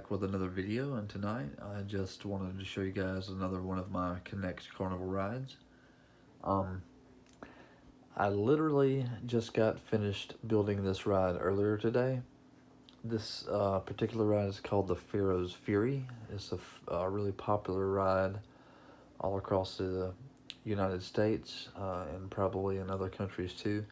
back with another video, and tonight I just wanted to show you guys another one of my Knex Carnival rides. I literally just got finished building this ride earlier today. This particular ride is called the Pharaoh's Fury. It's a really popular ride all across the United States and probably in other countries too.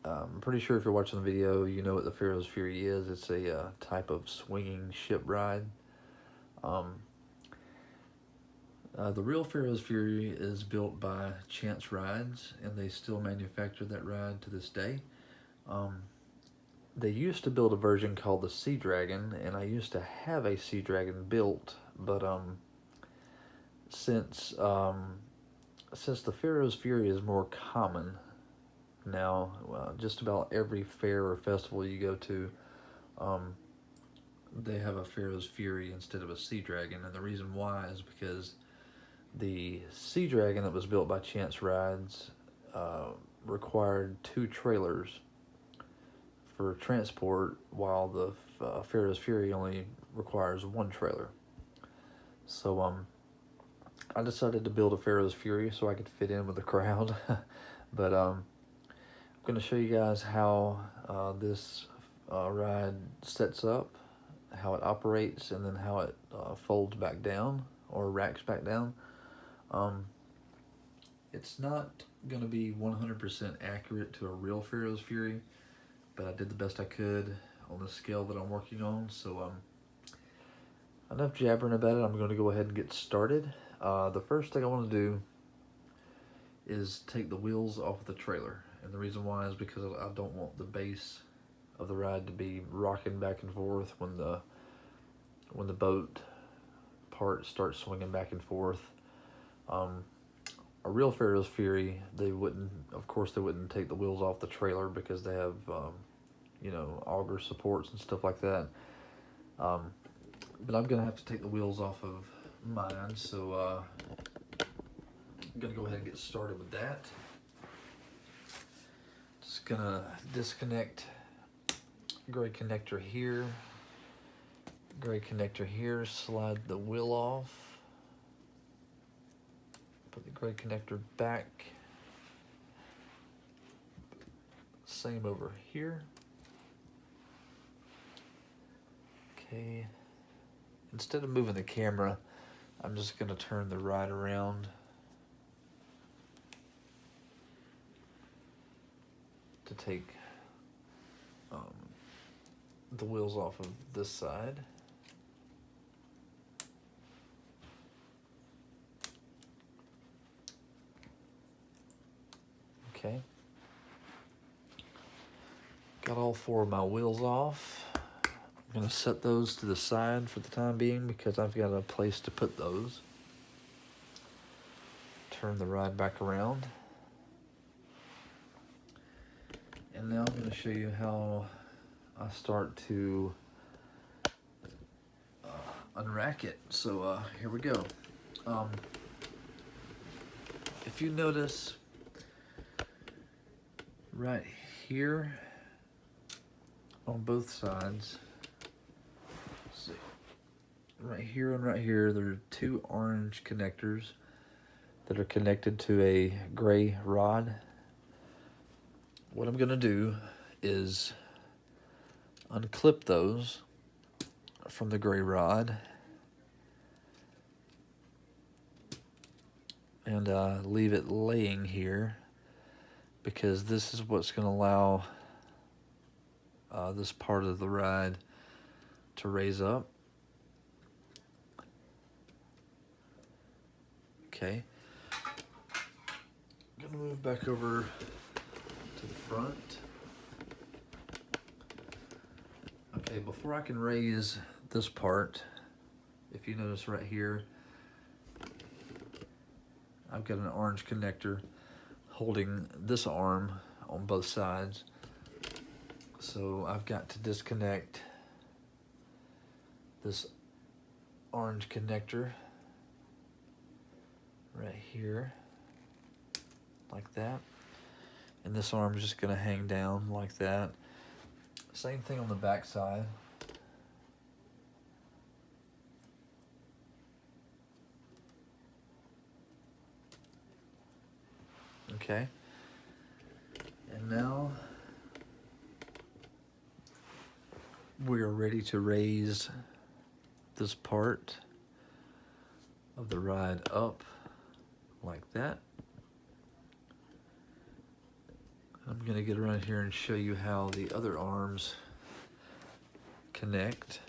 I'm pretty sure if you're watching the video, you know what the Pharaoh's Fury is. It's a type of swinging ship ride. The real Pharaoh's Fury is built by Chance Rides, and they still manufacture that ride to this day. They used to build a version called the Sea Dragon, and I used to have a Sea Dragon built, but since the Pharaoh's Fury is more common now, just about every fair or festival you go to, they have a Pharaoh's Fury instead of a Sea Dragon, and the reason why is because the Sea Dragon that was built by Chance Rides required 2 trailers for transport, while the Pharaoh's Fury only requires 1 trailer. So I decided to build a Pharaoh's Fury so I could fit in with the crowd. But I'm going to show you guys how this ride sets up, how it operates, and then how it folds back down or racks back down. It's not going to be 100% accurate to a real Pharaoh's Fury, but I did the best I could on the scale that I'm working on. So enough jabbering about it. I'm going to go ahead and get started. The first thing I want to do is take the wheels off of the trailer, and the reason why is because I don't want the base of the ride to be rocking back and forth when the boat part starts swinging back and forth. A real Pharaoh's Fury, they wouldn't take the wheels off the trailer because they have auger supports and stuff like that. But I'm gonna have to take the wheels off of mine, so I'm gonna go ahead and get started with that. Just gonna disconnect gray connector here, slide the wheel off, put the gray connector back, same over here. Okay, instead of moving the camera, I'm just gonna turn the ride around to take the wheels off of this side. Okay, got all 4 of my wheels off. I'm going to set those to the side for the time being because I've got a place to put those. Turn the ride back around. And now I'm going to show you how I start to unrack it. So here we go. If you notice right here on both sides, right here and right here, there are 2 orange connectors that are connected to a gray rod. What I'm gonna do is unclip those from the gray rod and leave it laying here, because this is what's gonna allow this part of the ride to raise up. Okay, I'm gonna move back over to the front. Okay, before I can raise this part, if you notice right here, I've got an orange connector holding this arm on both sides. So I've got to disconnect this orange connector right here, like that. And this arm is just gonna hang down like that. Same thing on the back side. Okay. And now we are ready to raise this part of the ride up like that. I'm going to get around here and show you how the other arms connect.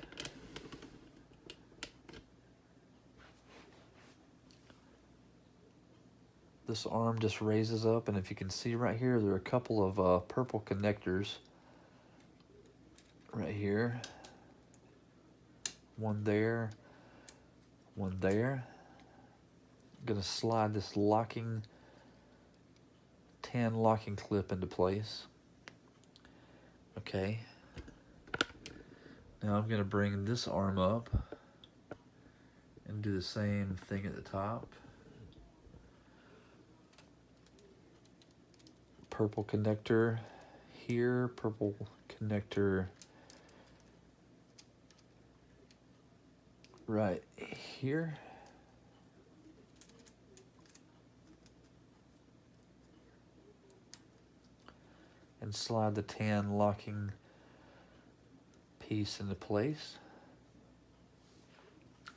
This arm just raises up, and if you can see right here, there are a couple of purple connectors right here. One there, one there. I'm going to slide this tan locking clip into place. Okay. Now I'm going to bring this arm up and do the same thing at the top. Purple connector here, purple connector right here. And slide the tan locking piece into place.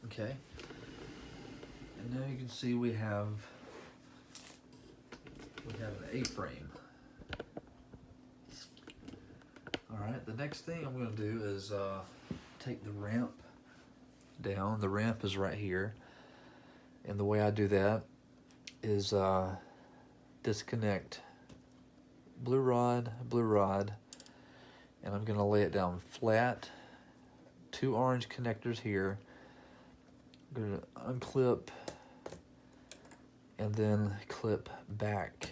Okay. And now you can see we have an A-frame. Alright, the next thing I'm going to do is take the ramp down. The ramp is right here. And the way I do that is disconnect blue rod, and I'm going to lay it down flat. 2 orange connectors here. I'm going to unclip and then clip back,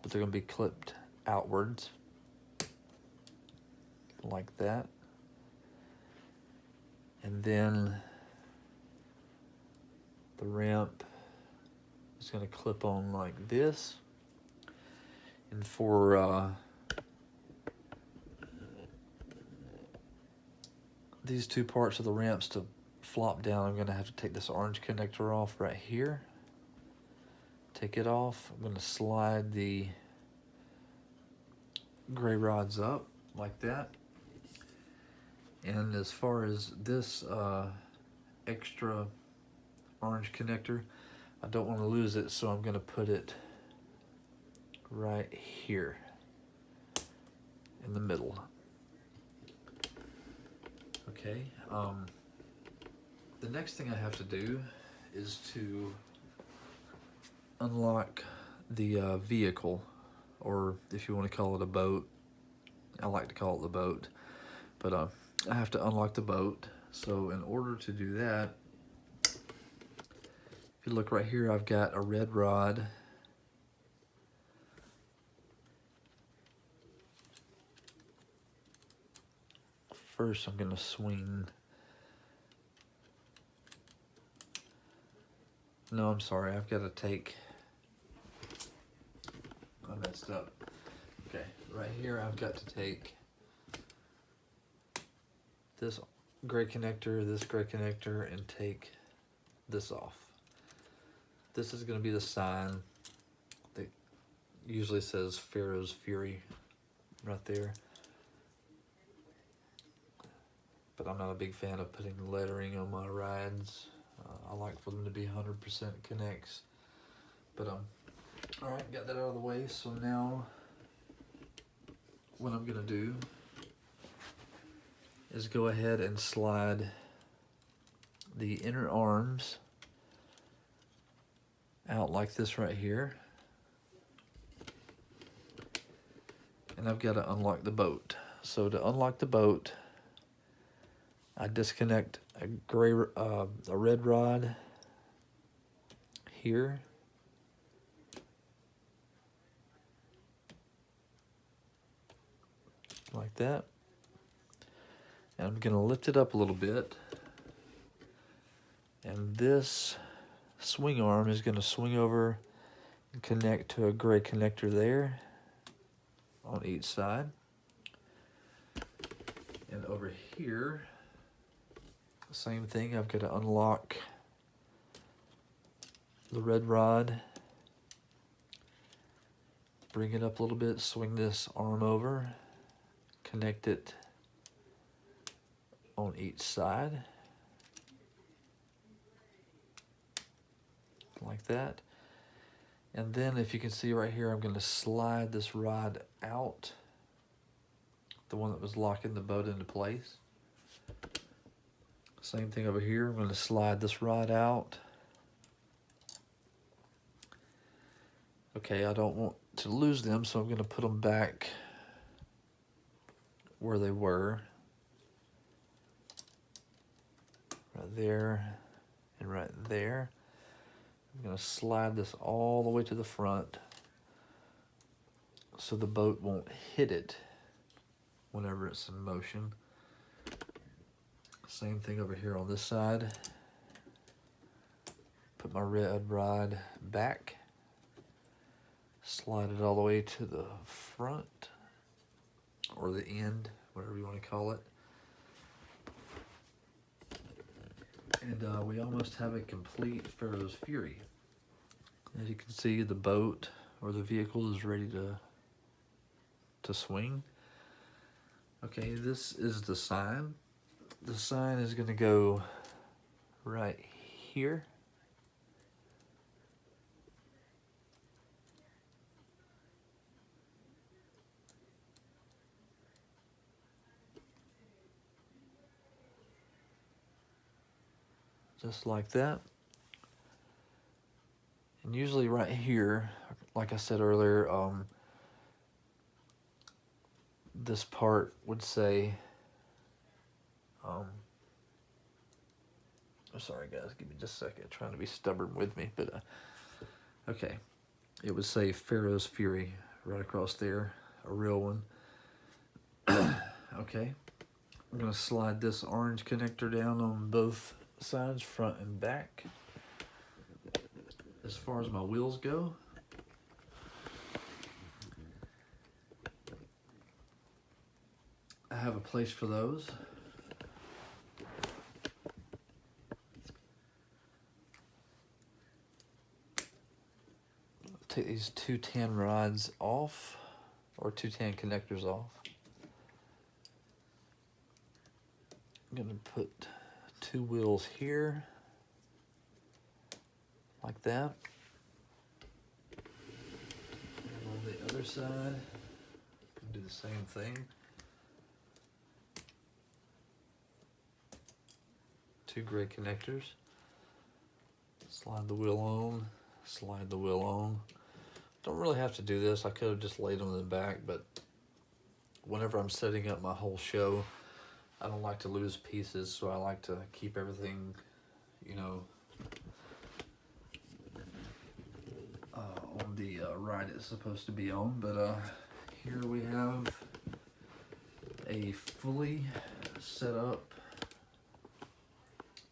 but they're going to be clipped outwards like that. And then the ramp is going to clip on like this. And for these 2 parts of the ramps to flop down, I'm going to have to take this orange connector off right here. Take it off. I'm going to slide the gray rods up like that. And as far as this extra orange connector, I don't want to lose it, so I'm going to put it right here in the middle. Okay, the next thing I have to do is to unlock the vehicle, or if you want to call it a boat. I like to call it the boat, but I have to unlock the boat. So in order to do that, if you look right here, I've got a red rod. First, I'm going to swing. No, I'm sorry. I've got to take. I messed up. Okay, right here, I've got to take this gray connector, and take this off. This is going to be the sign that usually says Pharaoh's Fury right there. But I'm not a big fan of putting lettering on my rides. I like for them to be 100% Knex. But alright, got that out of the way. So now what I'm gonna do is go ahead and slide the inner arms out like this right here. And I've got to unlock the boat. So to unlock the boat, I disconnect a red rod here. Like that. And I'm going to lift it up a little bit. And this swing arm is going to swing over and connect to a gray connector there on each side. And over here, same thing, I've got to unlock the red rod bring it up a little bit, swing this arm over, connect it on each side, like that. And then if you can see right here, I'm going to slide this rod out, the one that was locking the boat into place. Same thing over here, I'm going to slide this rod out. Okay, I don't want to lose them, so I'm going to put them back where they were. Right there and right there. I'm going to slide this all the way to the front so the boat won't hit it whenever it's in motion. Same thing over here on this side. Put my red rod back. Slide it all the way to the front, or the end, whatever you want to call it. And we almost have a complete Pharaoh's Fury. As you can see, the boat or the vehicle is ready to swing. Okay, this is the sign. The sign is going to go right here. Just like that. And usually right here, like I said earlier, this part would say, I'm sorry guys, give me just a second, trying to be stubborn with me, but okay. It would say Pharaoh's Fury right across there, a real one. Okay, I'm gonna slide this orange connector down on both sides, front and back. As far as my wheels go, I have a place for those. Take these two tan rods off, or two tan connectors off. I'm gonna put two wheels here, like that. And on the other side, do the same thing. Two gray connectors. Slide the wheel on, slide the wheel on. Don't really have to do this. I could have just laid them in the back, but whenever I'm setting up my whole show, I don't like to lose pieces, so I like to keep everything, you know, on the ride it's supposed to be on. But here we have a fully set up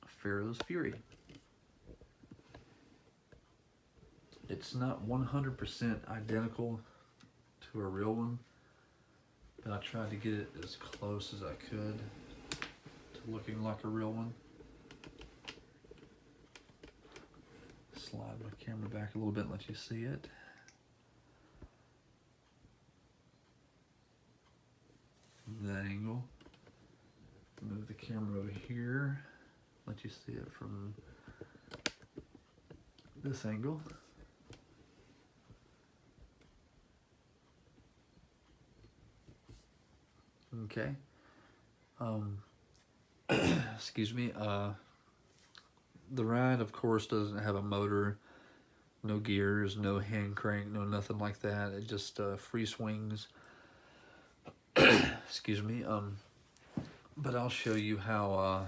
Pharaoh's Fury. It's not 100% identical to a real one, but I tried to get it as close as I could to looking like a real one. Slide my camera back a little bit and let you see it. From that angle. Move the camera over here. Let you see it from this angle. Okay. Excuse me. The ride, of course, doesn't have a motor, no gears, no hand crank, no nothing like that. It just free swings. Excuse me. But I'll show you how.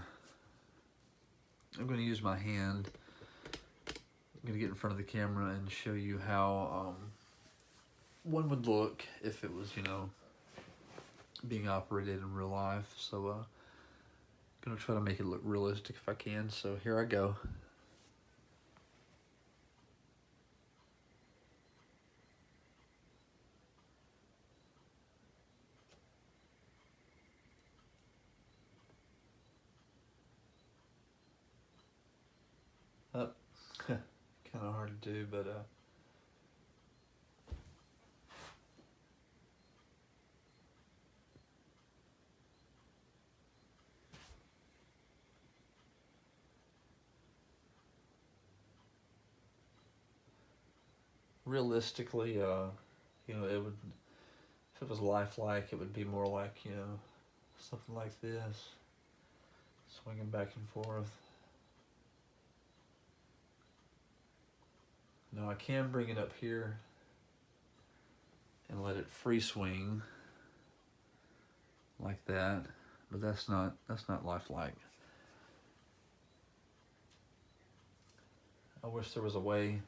I'm going to use my hand. I'm going to get in front of the camera and show you how one would look if it was, you know, being operated in real life. So I'm going to try to make it look realistic if I can. So here I go. Kind of hard to do, but realistically, you know, it would, if it was lifelike, it would be more like, you know, something like this, swinging back and forth. Now I can bring it up here and let it free swing like that, but that's not lifelike. I wish there was a way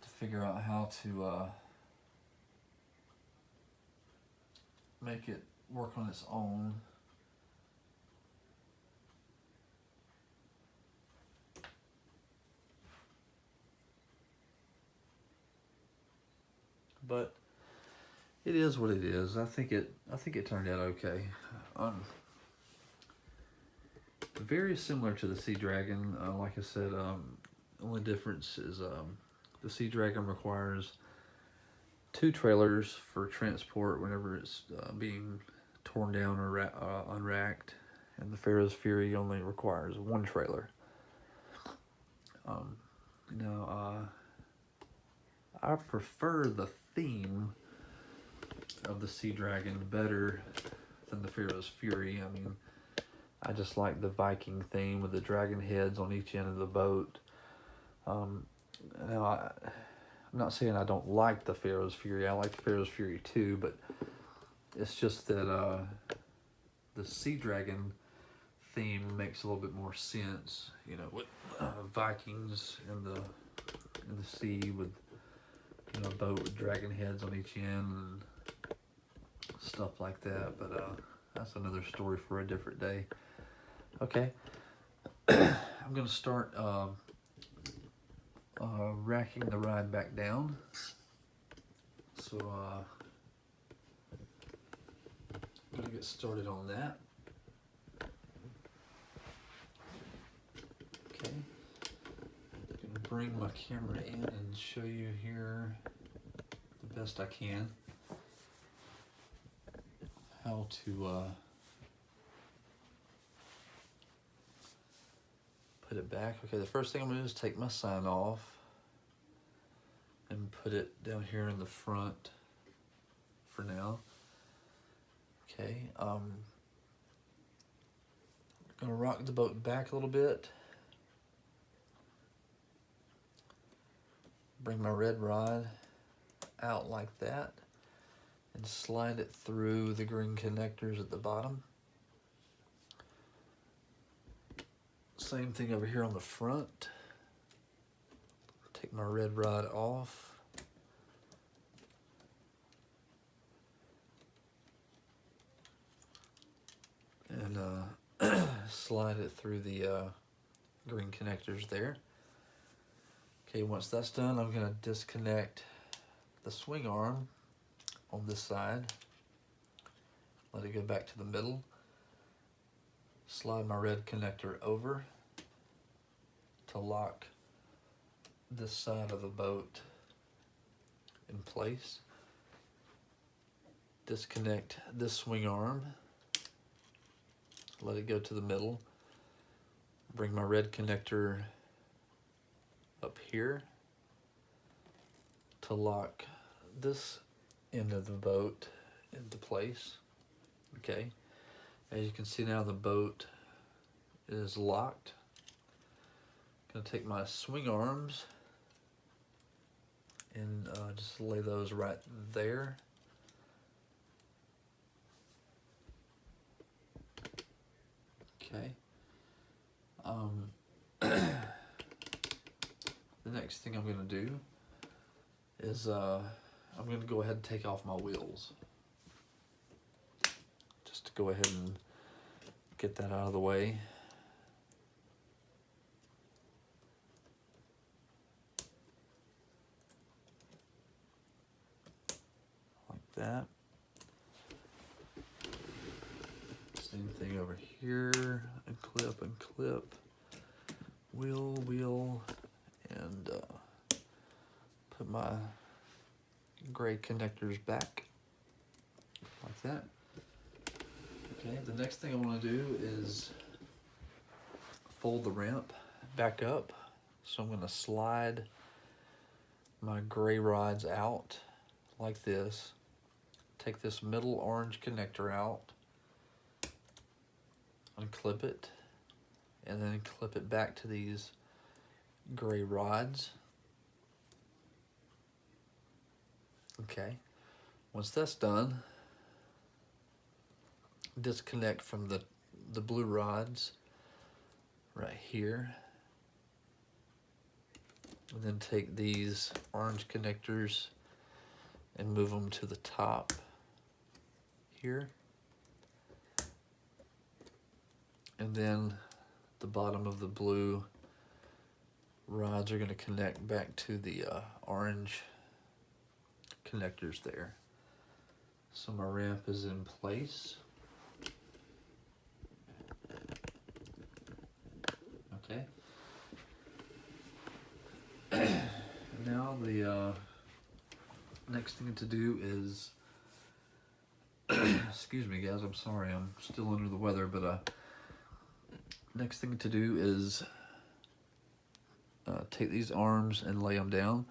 to figure out how to make it work on its own. But it is what it is. I think it turned out okay. Very similar to the Sea Dragon. Like I said, only difference is the Sea Dragon requires 2 trailers for transport whenever it's being torn down or unracked, and the Pharaoh's Fury only requires 1 trailer. I prefer the theme of the Sea Dragon better than the Pharaoh's Fury. I mean, I just like the Viking theme with the dragon heads on each end of the boat. Now, I'm not saying I don't like the Pharaoh's Fury. I like the Pharaoh's Fury too, but it's just that the Sea Dragon theme makes a little bit more sense. You know, with Vikings in the sea with, you know, a boat with dragon heads on each end and stuff like that. But that's another story for a different day. Okay, I'm gonna start racking the ride back down. So I'm gonna get started on that. Okay, I'm gonna bring my camera in and show you here the best I can how to put it back. Okay, the first thing I'm gonna do is take my sign off and put it down here in the front for now. Okay, gonna rock the boat back a little bit. Bring my red rod out like that and slide it through the green connectors at the bottom. Same thing over here on the front. Take my red rod off. And slide it through the green connectors there. Okay, once that's done, I'm gonna disconnect the swing arm on this side. Let it go back to the middle. Slide my red connector over to lock this side of the boat in place. Disconnect this swing arm. Let it go to the middle. Bring my red connector up here to lock this end of the boat into place. Okay, as you can see now, the boat is locked. I'm gonna take my swing arms and just lay those right there. Okay. The next thing I'm gonna do is I'm gonna go ahead and take off my wheels. Just to go ahead and get that out of the way. Like that. Same thing over here, and clip, wheel, and put my gray connectors back, like that. Okay, the next thing I want to do is fold the ramp back up. So I'm going to slide my gray rods out like this. Take this middle orange connector out, unclip it, and then clip it back to these gray rods. Okay, once that's done, disconnect from the blue rods right here, and then take these orange connectors and move them to the top here, and then the bottom of the blue rods are going to connect back to the orange connectors there. So my ramp is in place. Okay. Now the next thing to do is, excuse me guys, I'm sorry, I'm still under the weather, but next thing to do is take these arms and lay them down.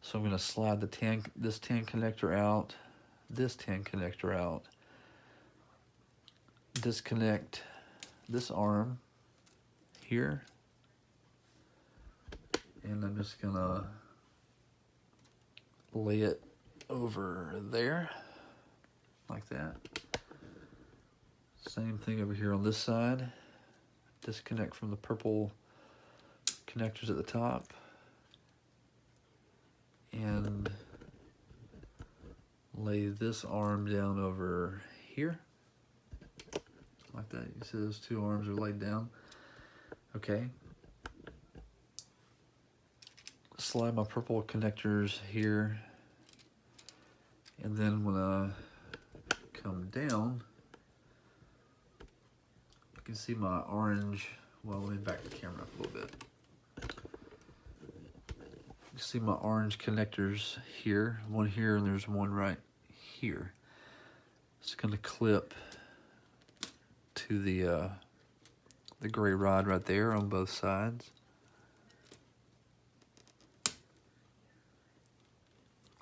So I'm going to slide this tan connector out, this tan connector out, disconnect this arm here, and I'm just going to lay it over there like that. Same thing over here on this side. Disconnect from the purple connectors at the top and lay this arm down over here like that. You see those two arms are laid down. Okay. Slide my purple connectors here, and then when I come down, you can see my orange. Well, let me back the camera up a little bit. You see my orange connectors here, one here, and there's one right here. It's going to clip to the gray rod right there on both sides.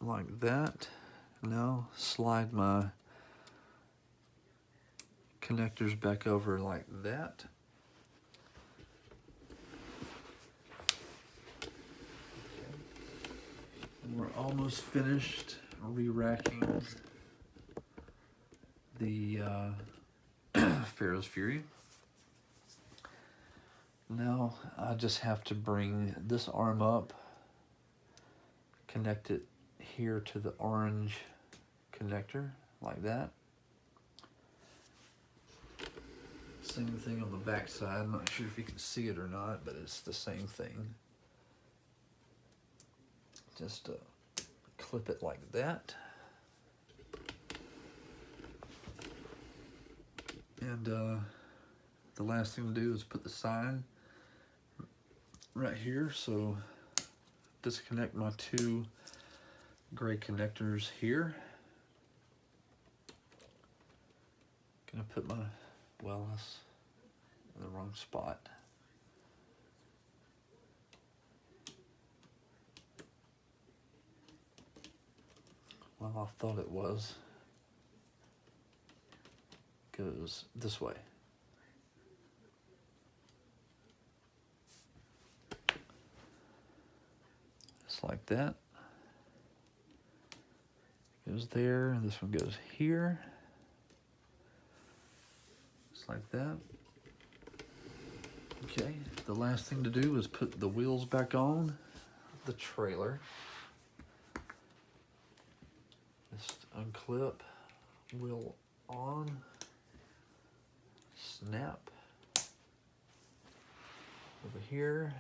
Like that. Now slide my connectors back over like that. We're almost finished re-racking the Pharaoh's Fury. Now I just have to bring this arm up, connect it here to the orange connector like that. Same thing on the back side. I'm not sure if you can see it or not, but it's the same thing. Just clip it like that. And the last thing to do is put the sign right here. So disconnect my two gray connectors here. Gonna put my, well, that's in the wrong spot. Well, I thought it was. Goes this way. Just like that. Goes there, and this one goes here. Just like that. Okay, the last thing to do is put the wheels back on the trailer. Just unclip, wheel on, snap, over here,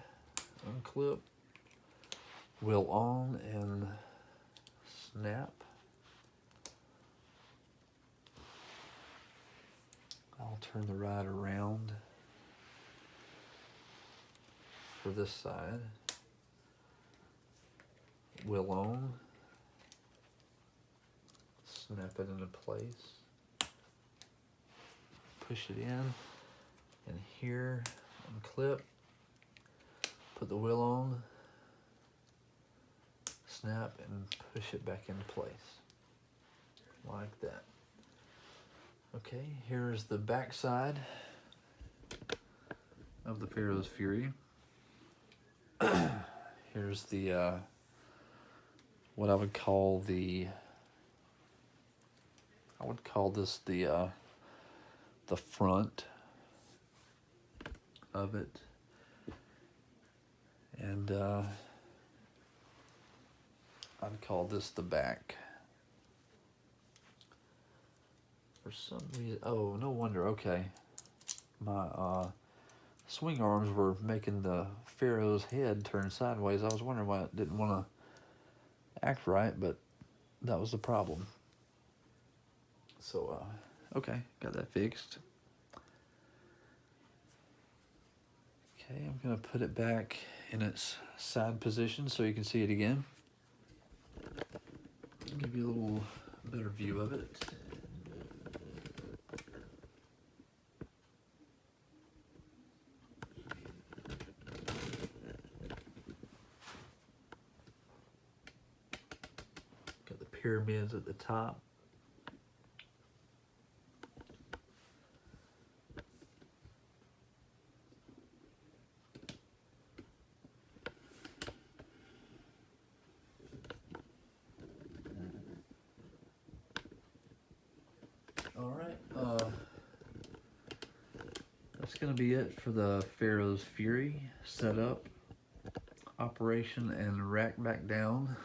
unclip, wheel on, and snap. I'll turn the ride around for this side. Wheel on. Snap it into place. Push it in. And here, unclip. Put the wheel on. snap and push it back into place. Like that. Okay, here's the back side of the Pharaoh's Fury. Here's the, what I would call this the front of it. And I'd call this the back. For some reason, oh, no wonder, okay. My swing arms were making the Pharaoh's head turn sideways. I was wondering why it didn't want to act right, but that was the problem. So, okay, got that fixed. Okay, I'm going to put it back in its side position so you can see it again. Give you a little better view of it. Got the pyramids at the top. Alright, that's going to be it for the Pharaoh's Fury setup, operation, and rack back down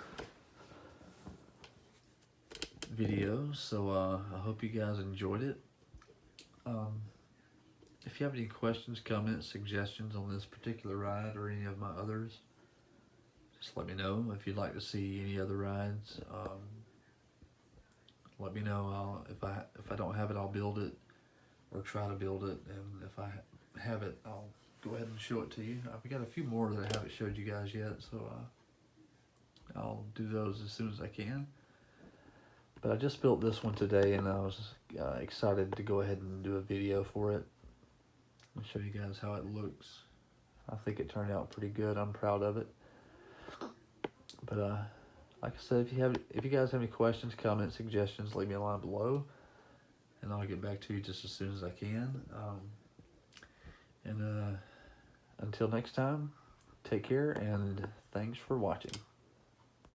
video. So I hope you guys enjoyed it. If you have any questions, comments, suggestions on this particular ride or any of my others, just let me know. If you'd like to see any other rides, let me know. If I don't have it, I'll build it or try to build it, and if I have it, I'll go ahead and show it to you. I've got a few more that I haven't showed you guys yet, so I'll do those as soon as I can. But I just built this one today, and I was excited to go ahead and do a video for it and show you guys how it looks. I think it turned out pretty good. I'm proud of it. But like I said, if you guys have any questions, comments, suggestions, leave me a line below, and I'll get back to you just as soon as I can. Until next time, take care, and thanks for watching.